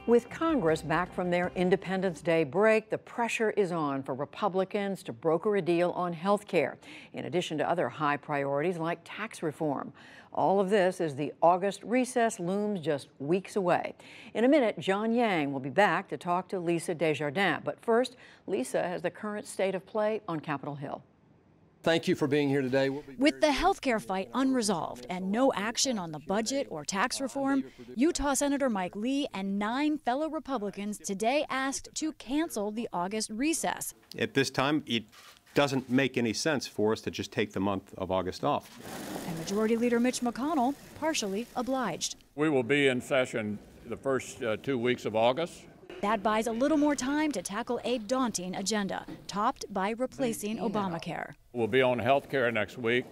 With Congress back from their Independence Day break, the pressure is on for Republicans to broker a deal on health care, in addition to other high priorities like tax reform. All of this as the August recess looms just weeks away. In a minute, John Yang will be back to talk to Lisa Desjardins. But first, Lisa has the current state of play on Capitol Hill. Thank you for being here today. With the healthcare fight unresolved and no action on the budget or tax reform, Utah Senator Mike Lee and 9 fellow Republicans today asked to cancel the August recess. At this time, it doesn't make any sense for us to just take the month of August off. And Majority Leader Mitch McConnell partially obliged. We will be in session the first 2 weeks of August. That buys a little more time to tackle a daunting agenda, topped by replacing Obamacare. We'll be on health care next week.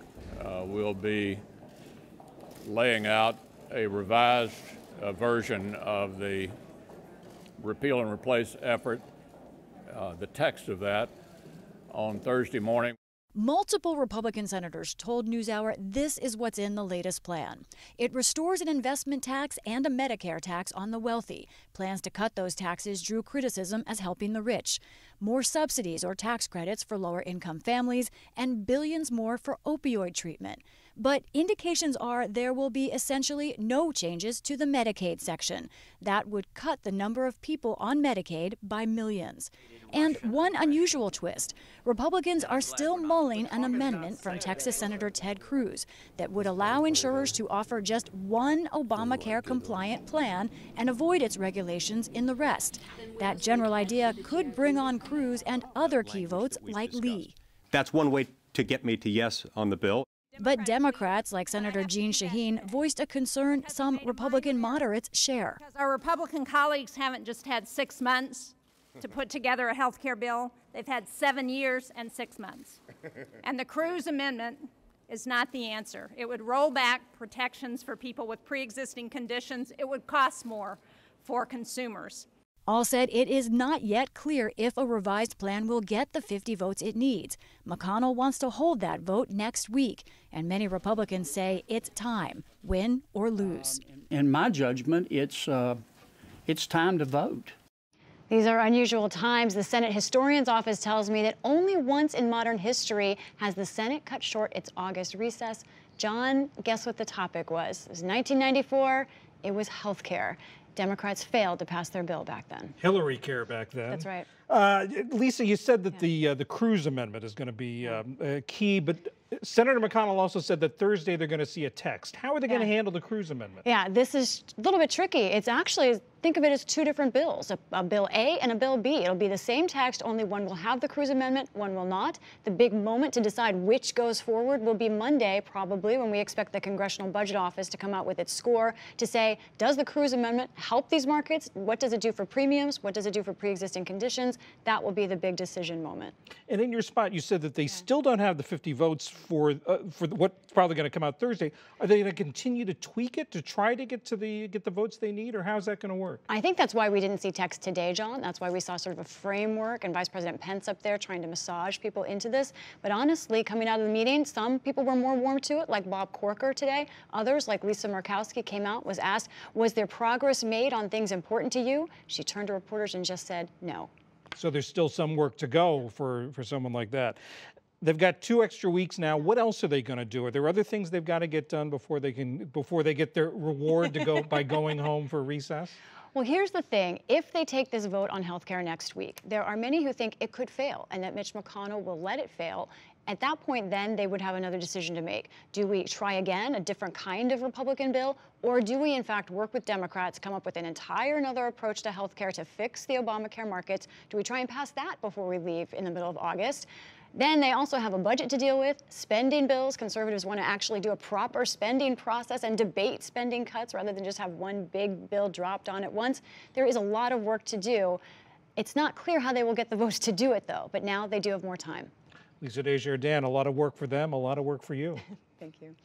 We'll be laying out a revised version of the repeal and replace effort, the text of that, on Thursday morning. Multiple Republican senators told NewsHour this is what's in the latest plan. It restores an investment tax and a Medicare tax on the wealthy. Plans to cut those taxes drew criticism as helping the rich. More subsidies or tax credits for lower-income families, and billions more for opioid treatment. But indications are there will be essentially no changes to the Medicaid section. That would cut the number of people on Medicaid by millions. And one unusual twist, Republicans are still mulling an amendment from Texas Senator Ted Cruz that would allow insurers to offer just one Obamacare-compliant plan and avoid its regulations in the rest. That general idea could bring on Cruz and other key votes like Lee. That's one way to get me to yes on the bill. But Democrats like Senator Jeanne Shaheen voiced a concern some Republican moderates share. Because our Republican colleagues haven't just had 6 months to put together a health care bill. They've had 7 years and 6 months. And the Cruz amendment is not the answer. It would roll back protections for people with pre-existing conditions. It would cost more for consumers. All said, it is not yet clear if a revised plan will get the 50 votes it needs. McConnell wants to hold that vote next week, and many Republicans say it's time, win or lose. In my judgment, it's time to vote. These are unusual times. The Senate Historian's Office tells me that only once in modern history has the Senate cut short its August recess. John, guess what the topic was? It was 1994. It was health care. Democrats failed to pass their bill back then. Hillary care back then. That's right. Lisa, you said that the Cruz amendment is going to be key, but Senator McConnell also said that Thursday they're going to see a text. How are they going to handle the Cruz amendment? Yeah, this is a little bit tricky. It's actually, think of it as 2 different bills, a Bill A and a Bill B. It'll be the same text, only one will have the Cruz amendment, one will not. The big moment to decide which goes forward will be Monday, probably, when we expect the Congressional Budget Office to come out with its score to say, does the Cruz amendment help these markets? What does it do for premiums? What does it do for pre-existing conditions? That will be the big decision moment. And in your spot, you said that they still don't have the 50 votes for what's probably going to come out Thursday. Are they going to continue to tweak it to try to get the votes they need, or how's that going to work? I think that's why we didn't see text today, John. That's why we saw sort of a framework and Vice President Pence up there trying to massage people into this. But honestly, coming out of the meeting, some people were more warm to it, like Bob Corker today. Others, like Lisa Murkowski, came out, was asked, was there progress made on things important to you? She turned to reporters and just said no. So there's still some work to go for someone like that. They've got 2 extra weeks now. What else are they going to do? Are there other things they've got to get done before they get their reward to go by going home for recess? Well, here's the thing. If they take this vote on health care next week, there are many who think it could fail and that Mitch McConnell will let it fail. At that point, then, they would have another decision to make. Do we try again, a different kind of Republican bill, or do we, in fact, work with Democrats, come up with an entire another approach to health care to fix the Obamacare markets? Do we try and pass that before we leave in the middle of August? Then they also have a budget to deal with, spending bills. Conservatives want to actually do a proper spending process and debate spending cuts rather than just have one big bill dropped on at once. There is a lot of work to do. It's not clear how they will get the votes to do it, though, but now they do have more time. Lisa Desjardins, a lot of work for them, a lot of work for you. Thank you.